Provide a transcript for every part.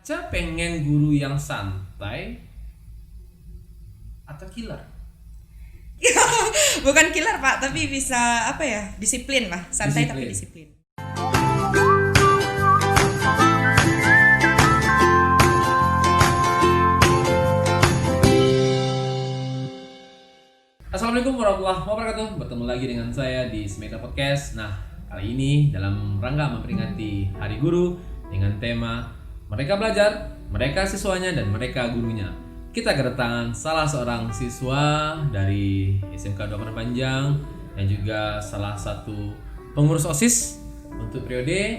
Caca pengen guru yang santai atau killer? Bukan killer Pak, tapi bisa apa ya? Disiplin lah, santai tapi Disiplin. disiplin. Assalamualaikum warahmatullahi wabarakatuh. Bertemu lagi dengan saya di Smeta Podcast. Nah, kali ini dalam rangka memperingati Hari Guru dengan tema Mereka Belajar, Mereka Siswanya, dan Mereka Gurunya. Kita kedatangan salah seorang siswa dari SMK 2 Panjang dan juga salah satu pengurus OSIS untuk periode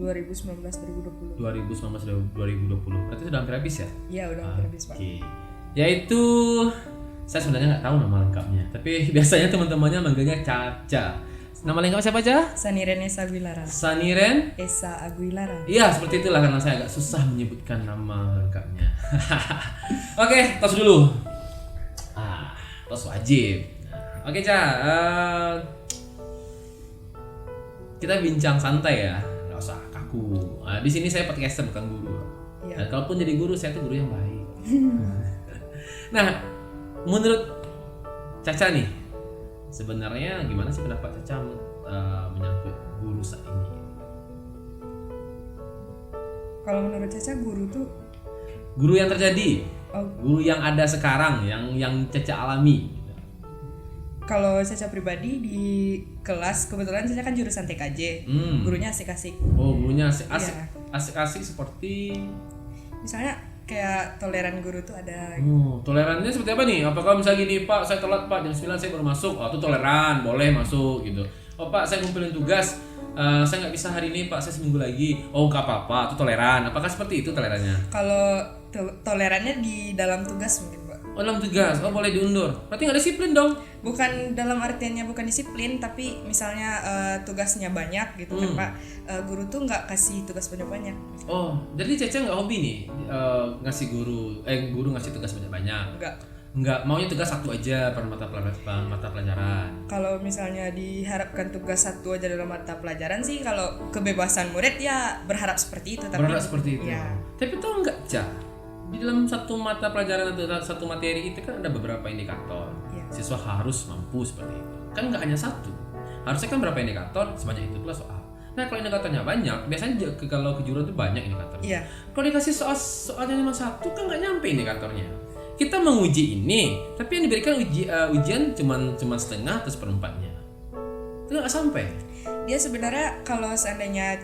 2019-2020. 2019-2020. Berarti sudah hampir habis ya? Iya, udah hampir habis Pak. Oke. Yaitu saya sebenarnya nggak tahu nama lengkapnya, tapi biasanya teman-temannya manggilnya Caca. Nama lengkap siapa aja? Saniren Esa Aguilara. Saniren? Esa Aguilara. Iya, seperti itulah karena saya agak susah menyebutkan nama lengkapnya. Oke, tos dulu. Tos wajib. Oke, Ca. Kita bincang santai ya, nggak usah kaku. Di sini saya podcaster bukan guru. Iya. Dan kalaupun jadi guru, saya tuh guru yang baik. Nah, menurut Caca nih, sebenarnya gimana sih pendapat Caca menyangkut guru saat ini? Kalau menurut Caca guru tuh Guru yang terjadi, oh, guru yang ada sekarang, yang Caca alami. kalau Caca pribadi di kelas kebetulan Caca kan jurusan TKJ. Gurunya asik-asik. Oh, gurunya asik, Iya. asik seperti. Misalnya kayak toleran guru tuh ada. Tolerannya seperti apa nih? Apakah misalnya gini, Pak, saya telat Pak, jam 9 saya baru masuk. Oh, itu toleran, boleh masuk gitu. Oh Pak, saya ngumpulin tugas, saya nggak bisa hari ini Pak, saya seminggu lagi. Oh, nggak apa-apa, itu toleran. Apakah seperti itu tolerannya? Kalau tolerannya di dalam tugas mungkin Pak. Oh, dalam tugas, oh boleh diundur. Berarti nggak disiplin dong? Bukan dalam artiannya bukan disiplin, tapi misalnya tugasnya banyak gitu kan Pak. Guru tuh nggak kasih tugas banyak-banyak. Oh, jadi Caca nggak hobi nih ngasih guru ngasih tugas banyak-banyak. Enggak, maunya tugas satu aja per mata pelajaran. Kalau misalnya diharapkan tugas satu aja dalam mata pelajaran sih, kalau kebebasan murid ya berharap seperti itu. Berharap seperti itu. Ya. Tapi tau nggak, Ca? Di dalam satu mata pelajaran atau satu materi itu kan ada beberapa indikator. Ya. Siswa harus mampu seperti itu. Kan nggak hanya satu. Harusnya kan berapa indikator, sebanyak itu pula soal. Nah, kalau indikatornya banyak, biasanya kalau kejuruan itu banyak indikatornya. Iya. Kalau dikasih soalnya cuma satu, kan nggak nyampe indikatornya. Kita menguji ini, tapi yang diberikan ujian cuma setengah atau seperempatnya. Itu nggak sampai. Dia sebenarnya kalau seandainya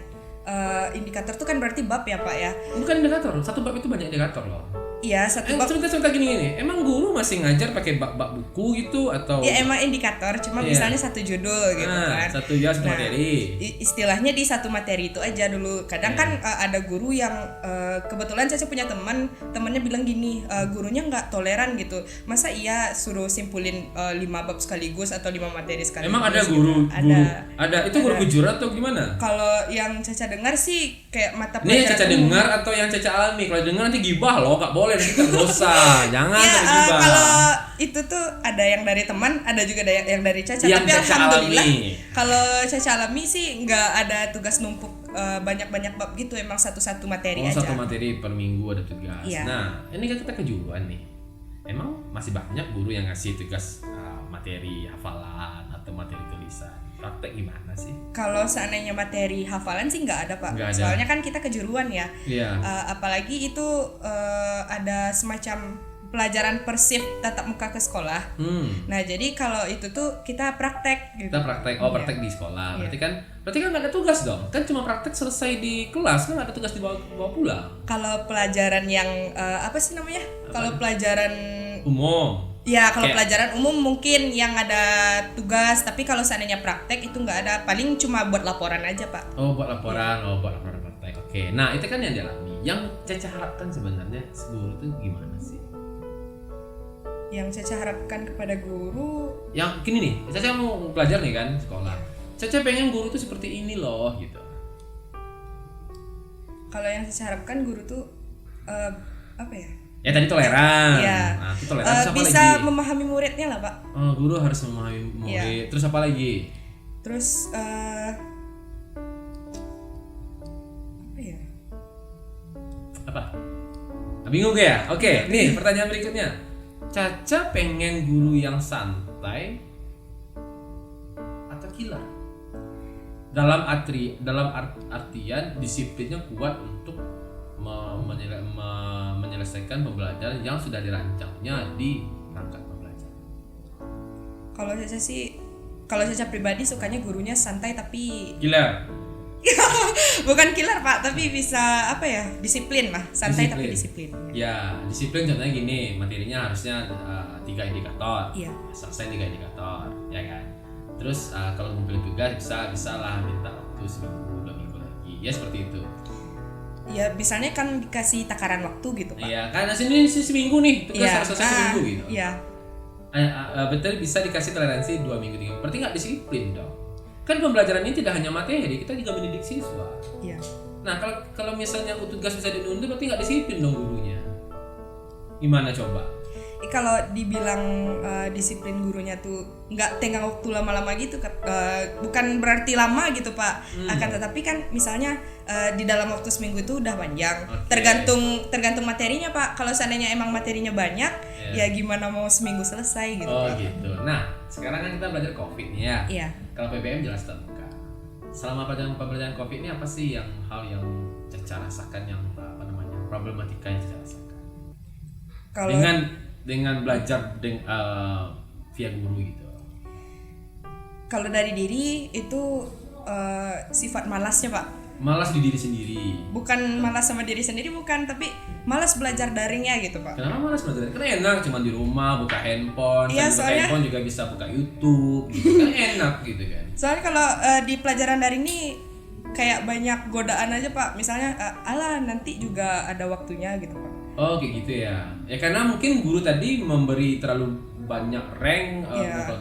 indikator tuh kan berarti bab ya Pak ya. Bukan indikator, satu bab itu banyak indikator loh. Iya, satu bab. Cerita gini. Emang guru masih ngajar pakai bab buku gitu atau? Ya emang indikator, cuma misalnya satu judul gitu kan. Satu materi. Istilahnya di satu materi itu aja dulu. Kadang kan ada guru yang kebetulan Caca punya temannya bilang gini, gurunya nggak toleran gitu. Masa iya suruh simpulin 5 bab sekaligus atau 5 materi sekaligus? Emang ada gitu. guru? Ada. Itu guru kejuruan atau gimana? Kalau yang Caca dengar sih kayak mata Ini pelajaran. yang Caca dengar atau yang Caca alami? Kalau dengar nanti gibah loh, nggak boleh. Nanti kan dosa, jangan tergibah. Kalau itu tuh ada yang dari teman, ada juga yang dari Caca. Yang tapi Caca alhamdulillah, alami. kalau Caca alami sih nggak ada tugas numpuk banyak-banyak bab gitu, emang satu-satu materi aja. Satu materi per minggu ada tugas. Iya. Nah, ini kan kita kejuruan nih. Emang masih banyak guru yang ngasih tugas materi hafalan atau materi tulisan. Praktek gimana sih? Kalau seandainya materi hafalan sih nggak ada Pak. Nggak ada. Soalnya kan kita kejuruan ya. Iya. Apalagi itu ada semacam pelajaran persif tatap muka ke sekolah. Nah jadi kalau itu tuh kita praktek gitu. Kita praktek, praktek di sekolah. Iya. Berarti kan nggak ada tugas dong? Kan cuma praktek selesai di kelas, kan nggak ada tugas dibawa pulang. Kalau pelajaran yang apa sih namanya? Kalau pelajaran Umum. ya, kalau pelajaran umum mungkin yang ada tugas, tapi kalau seandainya praktek itu nggak ada, paling cuma buat laporan aja Pak. Oh, buat laporan, buat laporan praktek. Oke. Nah, itu kan yang dialami. Yang Caca harapkan sebenarnya guru itu gimana sih? Yang Caca harapkan kepada guru, Yang gini nih, Caca mau belajar nih kan sekolah. Caca pengen guru itu seperti ini loh gitu. kalau yang Caca harapkan guru tuh apa ya? Ya tadi toleran. Iya. Nah, itu toleran terus apa bisa lagi? memahami muridnya lah Pak. Guru harus memahami murid. Iya. Terus apa lagi? Terus apa ya? Apa? Bingung ya? Oke, nih pertanyaan berikutnya. Caca pengen guru yang santai atau killer? Artian disiplinnya kuat untuk menyelesaikan pembelajaran yang sudah dirancangnya di perangkat pembelajaran. Kalau Caca pribadi sukanya gurunya santai tapi Killer. bukan killer Pak, tapi bisa disiplin lah, santai tapi disiplin. Ya, disiplin contohnya gini, materinya harusnya 3 indikator. Iya. Selesai 3 indikator, ya kan. Terus kalau ngumpulin tugas bisa lah minta waktu seminggu 2 minggu lagi, ya seperti itu. Ya, misalnya kan dikasih takaran waktu gitu Pak. Iya, karena sini seminggu nih, tugas harus selesai seminggu gitu. Iya. Betul, bisa dikasih toleransi 2 minggu 3 minggu. Berarti nggak disiplin dong. Kan pembelajaran ini tidak hanya materi, kita juga mendidik siswa. Iya. Nah, kalau misalnya tugas bisa diundur, berarti nggak disiplin dong gurunya. Gimana coba? Kalau dibilang disiplin gurunya tuh nggak tenggang waktu lama-lama gitu, bukan berarti lama gitu Pak. Akan tetapi kan misalnya di dalam waktu seminggu itu udah panjang. Okay. Tergantung materinya Pak. Kalau seandainya emang materinya banyak, ya gimana mau seminggu selesai gitu. Oh Pak. gitu. Nah, sekarang kan kita belajar COVID nih ya. Iya. Kalau PPM jelas tatap muka. Selama pembelajaran COVID ini apa sih hal yang Caca rasakan, yang problematika yang Caca rasakan? Kalau dengan belajar via guru gitu. Kalau dari diri itu sifat malasnya Pak. Malas di diri sendiri. Bukan malas sama diri sendiri, bukan, tapi malas belajar daringnya gitu Pak. Kenapa malas belajar? Karena enak cuma di rumah buka handphone, Iya, buka handphone juga bisa buka YouTube gitu kan, enak gitu kan. Soalnya kalau di pelajaran daring ini kayak banyak godaan aja Pak. Misalnya nanti juga ada waktunya gitu Pak. Oh kayak gitu ya. Ya karena mungkin guru tadi memberi terlalu banyak rank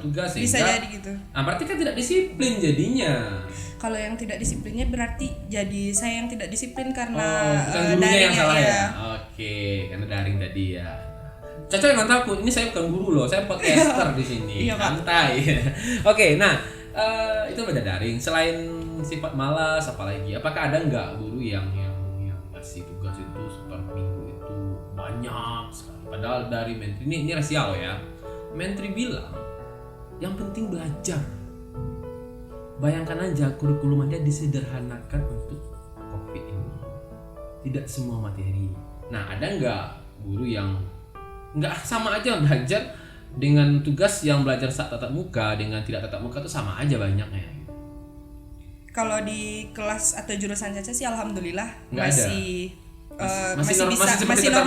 tugas sehingga bisa jadi gitu. Berarti kan tidak disiplin jadinya. Kalau yang tidak disiplinnya berarti jadi saya yang tidak disiplin karena bukan gurunya yang salah ya. ya. Oke, karena daring tadi ya. Caca jangan takut, ini saya bukan guru loh, saya podcaster di sini. Iya, Pak. Santai. Oke, nah itu belajar daring. Selain sifat malas, apalagi? Apakah ada nggak guru yang ngasih tugas itu per minggu itu banyak sekali? Padahal dari menteri ini rahasia loh ya. Menteri bilang yang penting belajar. Bayangkan aja kurikulum aja disederhanakan untuk COVID ini. Tidak semua materi. Nah, ada nggak guru yang nggak sama aja belajar dengan tugas yang belajar saat tatap muka dengan tidak tatap muka itu sama aja banyaknya? Kalau di kelas atau jurusan Caca sih alhamdulillah Nggak masih normal,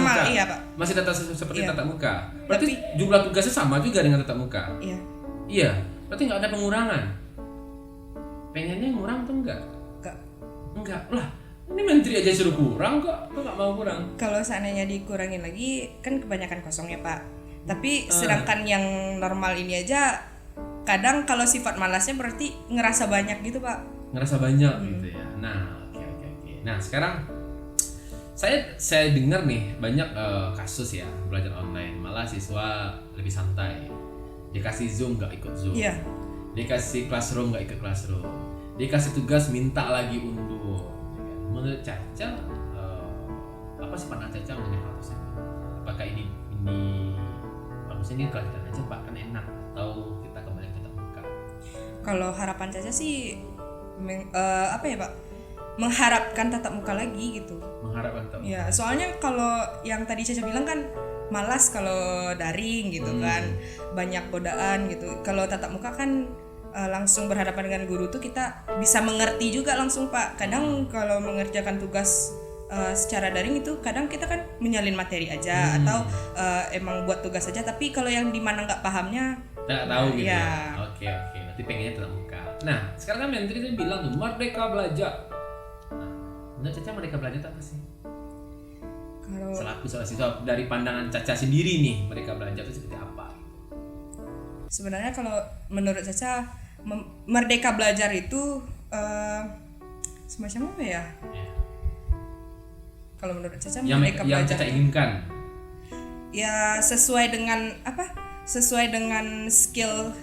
muka. iya Pak. Masih tetap seperti tatap muka. Berarti Tapi jumlah tugasnya sama juga dengan tatap muka. Iya. Iya, berarti nggak ada pengurangan. Pengennya ngurang atau enggak? Enggak lah. Ini menteri aja suruh kurang kok nggak mau kurang? Kalau seandainya dikurangin lagi kan kebanyakan kosong ya Pak. Tapi sedangkan yang normal ini aja kadang kalau sifat malasnya berarti ngerasa banyak gitu Pak. Ngerasa banyak gitu ya. Nah, oke. Nah, sekarang saya dengar nih banyak kasus ya belajar online, malah siswa lebih santai. Dikasih Zoom nggak ikut Zoom. Iya. Dikasih classroom nggak ikut classroom. Dikasih tugas minta lagi undur. Menurut Caca, apa sih pandangan Caca mengenai hal tersebut? Apakah ini bagusnya ini kelanjutan aja Pak, kan enak, atau kita kembali ke tatap muka? Kalau harapan Caca sih Pak? Mengharapkan tatap muka lagi gitu. Mengharapkan tatap muka. Ya, soalnya kalau yang tadi Caca bilang kan malas kalau daring gitu kan, banyak godaan gitu. Kalau tatap muka kan langsung berhadapan dengan guru tuh kita bisa mengerti juga langsung Pak. Kadang kalau mengerjakan tugas secara daring itu kadang kita kan menyalin materi aja atau emang buat tugas aja. Tapi kalau yang dimana nggak pahamnya nggak tahu gitu ya. Oke. Nanti pengennya tatap muka. Nah, sekarang kan menteri tadi bilang tuh merdeka belajar. Nah, menurut Caca merdeka belajar itu apa sih? Kalau Selaku seorang siswa, dari pandangan Caca sendiri nih, merdeka belajar itu seperti apa? sebenarnya kalau menurut Caca merdeka belajar itu semacam apa ya? Kalau menurut Caca merdeka yang belajar Caca inginkan. Ya sesuai dengan sesuai dengan skill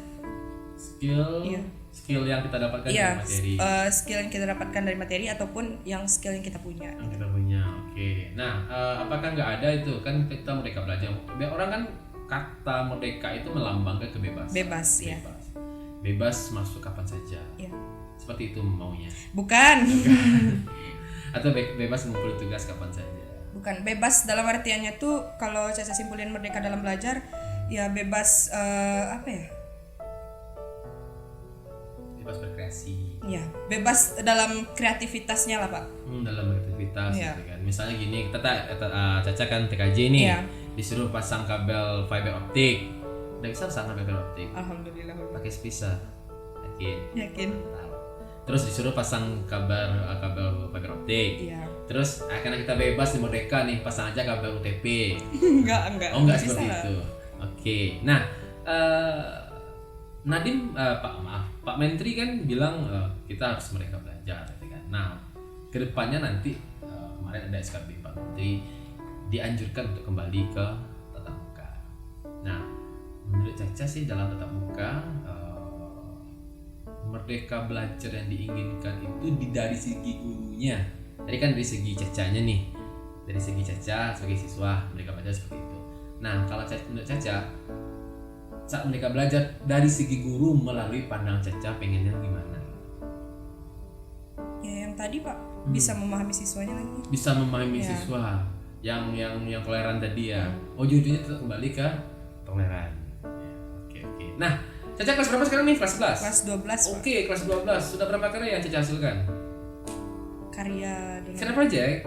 yang kita dapatkan iya, dari materi. skill yang kita dapatkan dari materi ataupun yang skill yang kita punya. Yang kita punya, oke. Nah, apakah nggak ada itu kan kita merdeka belajar? Orang kan kata merdeka itu melambangkan kebebasan. Bebas, ya. Bebas masuk kapan saja. Ya. Seperti itu maunya. Bukan. Atau bebas mengumpul tugas kapan saja. Bukan, bebas dalam artiannya tuh kalau Caca simpulin merdeka dalam belajar ya bebas apa ya? Bebas berkreasi. Ya, bebas dalam kreativitasnya lah, Pak. Dalam aktivitas Iya. gitu kan. Misalnya gini, Caca kan TKJ nih. Iya. Disuruh pasang kabel fiber optik. Udah bisa pasang kabel fiber optik. Alhamdulillah. Pakai spisa. Yakin. Mantap. Terus disuruh pasang kabel fiber optik. Iya. Terus karena kita bebas di merdeka nih, pasang aja kabel UTP. Enggak. Oh, enggak bisa seperti lah. itu. Oke. Nah, Nadiem Pak Menteri kan bilang kita harus merdeka belajar gitu kan. Nah, kedepannya nanti kemarin ada SKB Pak Menteri dianjurkan untuk kembali ke tatap muka. Nah, menurut Caca sih dalam tatap muka merdeka belajar yang diinginkan itu dari segi gurunya. Tadi kan dari segi Cacanya nih, dari segi Caca sebagai siswa merdeka belajar seperti itu. Nah, kalau menurut Caca saat mereka belajar dari segi guru melalui pandang Caca pengennya gimana? Ya yang tadi, Pak, bisa memahami siswanya lagi. Bisa memahami Ya. siswa yang toleran tadi ya. Oh, ujung-ujungnya tetap kembali ke toleran. Ya, oke. Nah, Caca kelas berapa sekarang nih? Kelas 11? Kelas 12, Pak. Oke, kelas 12. Sudah berapa karya yang Caca hasilkan? Karya dulu. Karya project?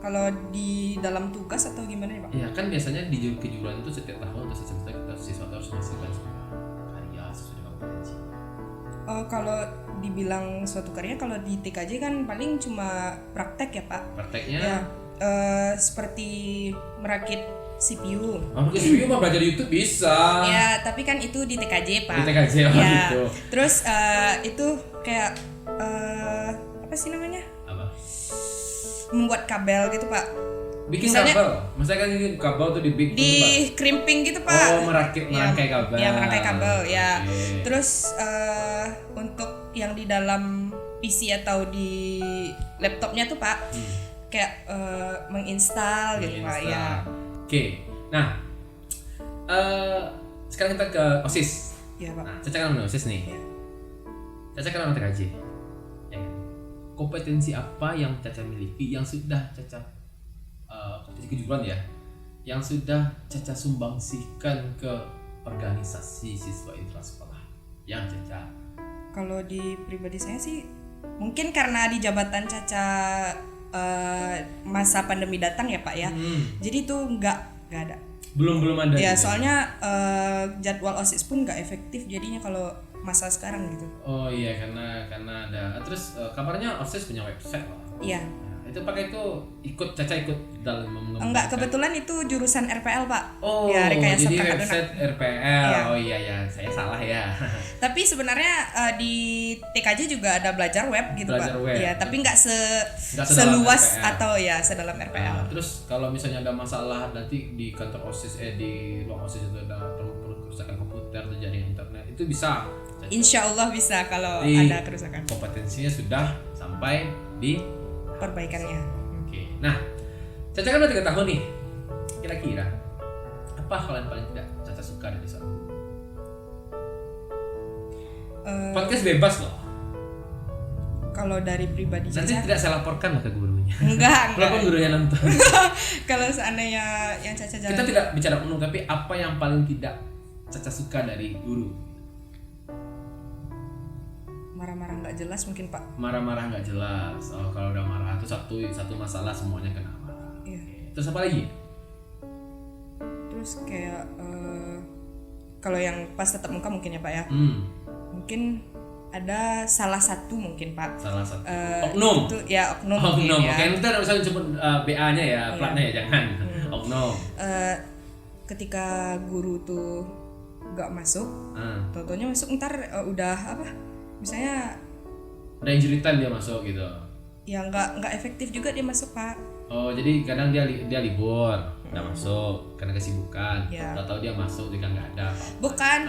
Kalau di dalam tugas atau gimana ya, Pak? Ya kan biasanya di kejuruan itu setiap tahun atau setiap semester kita siswa harus menghasilkan sebuah karya sesuai dengan kompetensi. Kalau dibilang suatu karya, kalau di TKJ kan paling cuma praktek ya, Pak. Prakteknya? Ya, seperti merakit CPU. Pakai video mah belajar YouTube bisa. Ya, tapi kan itu di TKJ, Pak. Di TKJ, oh ya. gitu. Terus itu kayak apa sih namanya? Apa? Membuat kabel gitu, Pak. Bikin Misalnya- kabel. Maksudnya kan ini kabel tuh dibikin Di crimping gitu, Pak. Oh, merangkai kabel. Ya, merangkai kabel, ya. Oke. Terus untuk yang di dalam PC atau di laptopnya tuh, Pak, kayak menginstal gitu, Pak. Ya. Oke. Nah, sekarang kita ke OSIS. Ya, Pak. Nah, Caca kan OSIS nih. Ya. Caca kan orang TKJ. Ya kan? Kompetensi apa yang Caca miliki yang sudah Caca kompetensi kejuruan ya, yang sudah Caca sumbangsihkan ke organisasi siswa intrasekolah yang Caca. Kalau di pribadi saya sih mungkin karena di jabatan Caca masa pandemi datang ya, Pak ya. Jadi itu nggak ada. Belum ada. Ya, gitu. soalnya jadwal OSIS pun nggak efektif jadinya kalau masa sekarang gitu. Oh iya, karena ada. Terus kabarnya OSIS punya website loh. Iya. Nah, itu pakai itu Caca ikut dalam Enggak, kebetulan itu jurusan RPL, Pak. Oh, ya, rekayasa jadi perangkat lunak. website RPL. Iya. Oh iya, saya salah ya. Tapi sebenarnya di TKJ juga ada belajar web gitu, Belajar Pak. web. Iya, tapi nggak Nggak sedalam seluas RPL. atau ya sedalam RPL. Nah, terus kalau misalnya ada masalah nanti di kantor OSIS di ruang OSIS itu ada kerusakan komputer atau jaringan internet, itu bisa. Insya Allah bisa kalau Jadi, ada kerusakan. kompetensinya sudah sampai di Perbaikannya. Oke. Nah, Caca kan udah 3 tahun nih. Kira-kira apa hal yang paling tidak Caca suka dari seorang guru? Podcast bebas loh. Kalau dari pribadi Nanti Caca, tidak saya laporkan lah ke gurunya. enggak. Walaupun gurunya nonton. Kalau seandainya yang Caca jalan, Kita tidak bicara umum, tapi apa yang paling tidak Caca suka dari guru? marah-marah nggak jelas mungkin, Pak. Marah-marah nggak jelas. Oh, kalau udah marah itu satu masalah semuanya kena marah. Iya. Oke. Terus apa lagi? Terus kayak kalau yang pas tetap muka mungkin ya, Pak ya. Mungkin ada salah satu mungkin, Pak. Salah satu. Eh, Oknum. Itu ya oknum mungkin Oknum. ya. Oke, kita nggak usah sebut BA-nya ya, platnya ya, jangan. Oknum. Ketika guru tuh nggak masuk, tau-taunya masuk ntar udah apa? Misalnya Udah injury time dia masuk gitu. ya nggak efektif juga dia masuk, Pak. Oh, jadi kadang dia libur, nggak masuk karena kesibukan. Ya. Tahu dia masuk juga nggak ada. Bukan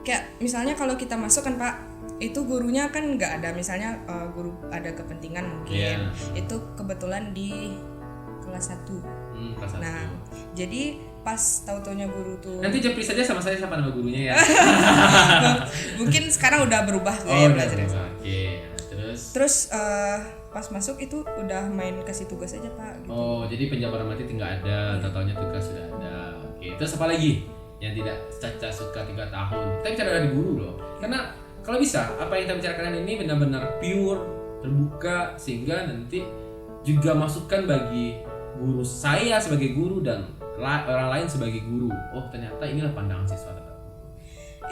kayak misalnya kalau kita masuk kan, Pak, itu gurunya kan nggak ada, misalnya guru ada kepentingan mungkin. Iya. Itu kebetulan di kelas 1. Kelas 1. Nah, jadi pas tahu-taunya guru tuh Nanti japri saja sama saya siapa nama gurunya ya. mungkin sekarang udah berubah Oh, gaya udah belajarnya. berubah. Oke. Terus pas masuk itu udah main kasih tugas aja Pak gitu. Oh, jadi penjabaran materi nggak ada, taunya tugas sudah ada. Oke, terus apa lagi yang tidak Caca suka 3 tahun? Kita bicara dari guru loh. Karena kalau bisa, apa yang kita bicarakan ini benar-benar pure, terbuka, sehingga nanti juga masukan bagi guru saya sebagai guru dan orang lain sebagai guru. Oh, ternyata inilah pandangan siswa terhadap.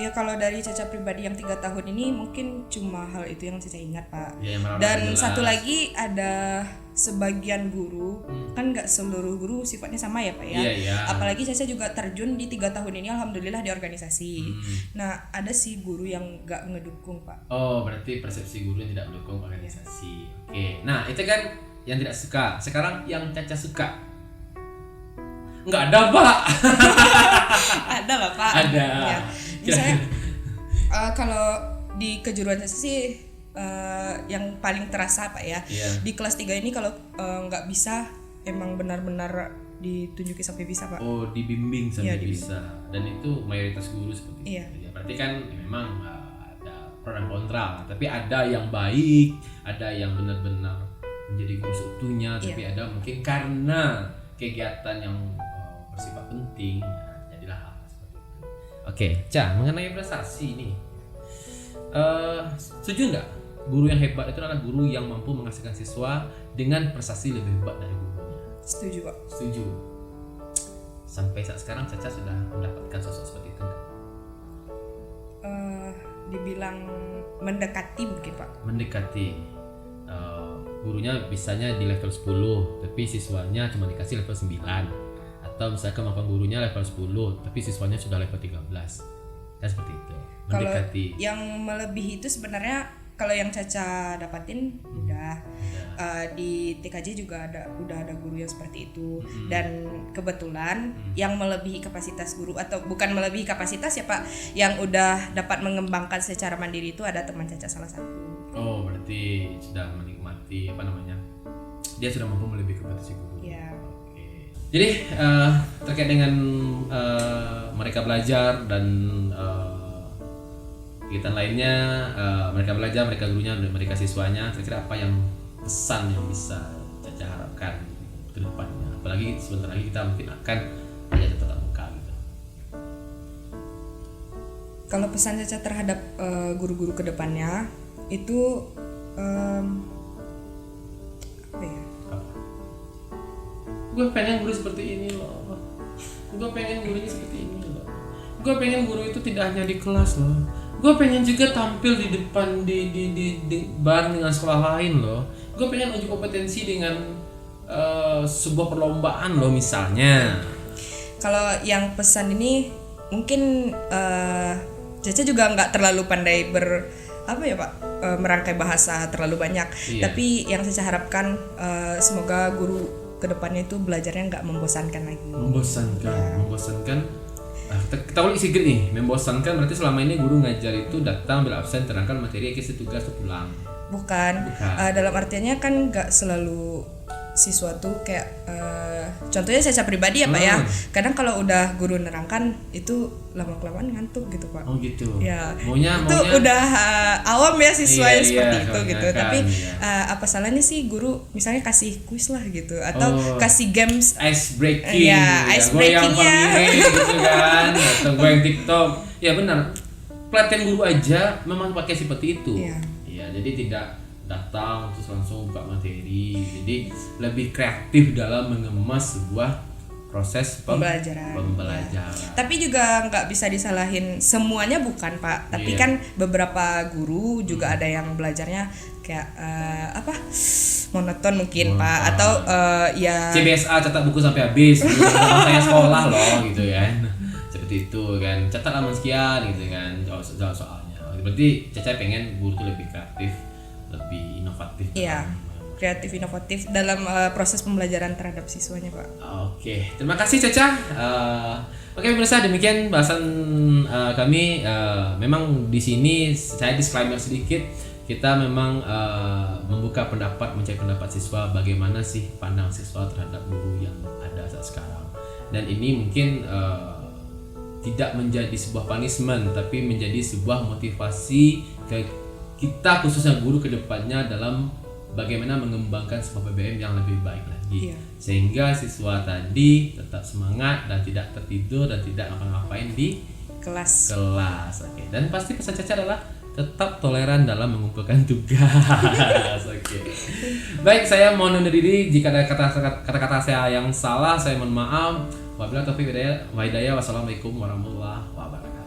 Ya kalau dari Caca pribadi yang 3 tahun ini mungkin cuma hal itu yang Caca ingat Pak. Ya, yang dan jelas. satu lagi ada sebagian guru kan nggak seluruh guru sifatnya sama ya Pak ya. Iya. Apalagi Caca juga terjun di 3 tahun ini alhamdulillah di organisasi. Nah ada sih guru yang nggak ngedukung Pak. Oh, berarti persepsi guru yang tidak mendukung organisasi. Oke. Nah, itu kan yang tidak suka. Sekarang yang Caca suka. Nggak ada, Pak. Ada lah Pak. Ada. Ya. Misalnya kalau di kejuruan Caca sih yang paling terasa Pak ya. Iya. Di kelas 3 ini kalau nggak bisa emang benar-benar ditunjuki sampai bisa Pak. Oh, dibimbing sampai Iya, bisa. Dan itu mayoritas guru seperti Iya. itu. Ya, berarti kan memang ada pro dan kontra, tapi ada yang baik, ada yang benar-benar menjadi guru seutuhnya, tapi ada mungkin karena kegiatan yang bersifat penting, jadilah hal seperti itu. Oke, Ca, mengenai prestasi ini, setuju nggak guru yang hebat itu adalah guru yang mampu menghasilkan siswa dengan prestasi lebih hebat dari gurunya? Setuju Pak. Setuju. Sampai saat sekarang Caca sudah mendapatkan sosok seperti itu nggak? Dibilang mendekati mungkin Pak. Mendekati. Gurunya bisanya di level 10, tapi siswanya cuma dikasih level 9. Atau misalnya kemampuan gurunya level 10, tapi siswanya sudah level 13. Kan seperti itu. Mendekati. Kalau yang melebihi itu sebenarnya kalau yang Caca dapatin udah di TKJ juga udah ada guru yang seperti itu. Dan kebetulan yang melebihi kapasitas guru atau bukan melebihi kapasitas ya Pak, yang udah dapat mengembangkan secara mandiri itu ada teman Caca salah satu. Oh, berarti sudah menikmati dia sudah mampu melebihi kapasitas guru. Iya. Oke. Jadi terkait dengan mereka belajar dan kegiatan lainnya, mereka belajar, mereka gurunya, mereka siswanya, kira-kira apa yang pesan yang bisa Caca harapkan ke depannya? Apalagi sebentar lagi kita mungkin akan belajar tatap muka gitu. Kalau pesan Caca terhadap guru-guru ke depannya itu apa ya? Gue pengen guru seperti ini loh. Gue pengen gurunya seperti ini loh. Gue pengen guru itu tidak hanya di kelas loh. Gue pengen juga tampil di depan di bareng dengan sekolah lain loh. Gue pengen uji kompetensi dengan sebuah perlombaan loh misalnya. Kalau yang pesan ini mungkin Caca juga nggak terlalu pandai merangkai bahasa terlalu banyak. Iya. Tapi yang saya harapkan semoga guru kedepannya itu belajarnya nggak membosankan lagi. Membosankan. Nah, kita ulik sedikit nih. Membosankan berarti selama ini guru ngajar itu datang ambil absen, terangkan materi, kasih tugas, pulang. Bukan. Dalam artiannya kan nggak selalu siswa tuh kayak contohnya Caca pribadi ya Pak ya. Kadang kalau udah guru nerangkan itu lama-kelamaan ngantuk gitu Pak. Oh gitu. Ya. Maunya udah awam ya siswa yang seperti itu gitu. kan, Tapi iya. apa salahnya sih guru misalnya kasih kuis lah gitu atau kasih games ice breaking. Ya, ice breakingnya. Gue yang gitu kan, atau gue yang TikTok. Ya benar. Pelatihan guru aja memang pakai seperti itu. Iya, jadi tidak datang terus langsung buka materi, jadi lebih kreatif dalam mengemas sebuah proses pembelajaran. Tapi juga nggak bisa disalahin semuanya bukan Pak, tapi kan beberapa guru juga ada yang belajarnya kayak monoton mungkin Pak, atau ya CBSA catat buku sampai habis, saya sekolah loh gitu kan, seperti itu kan, catat aman sekian gitu kan, jawab soalnya. Berarti Caca pengen guru tuh lebih kreatif, lebih inovatif. Iya, kreatif inovatif dalam proses pembelajaran terhadap siswanya Pak. Oke, terima kasih Caca. Oke pemirsa, demikian bahasan kami. Memang di sini saya disclaimer sedikit, kita memang membuka pendapat, mencari pendapat siswa bagaimana sih pandang siswa terhadap guru yang ada saat sekarang. Dan ini mungkin tidak menjadi sebuah punishment, tapi menjadi sebuah motivasi ke kita khususnya guru ke depannya dalam bagaimana mengembangkan sebuah PBM yang lebih baik lagi. Iya. Sehingga siswa tadi tetap semangat dan tidak tertidur dan tidak ngapa-ngapain di kelas. Oke. Dan pasti pesan Caca adalah tetap toleran dalam mengumpulkan tugas. Oke. Baik, saya mohon undur diri jika ada kata-kata saya yang salah, saya mohon maaf. Wabillahi taufiq wal hidayah. Wassalamualaikum warahmatullahi wabarakatuh.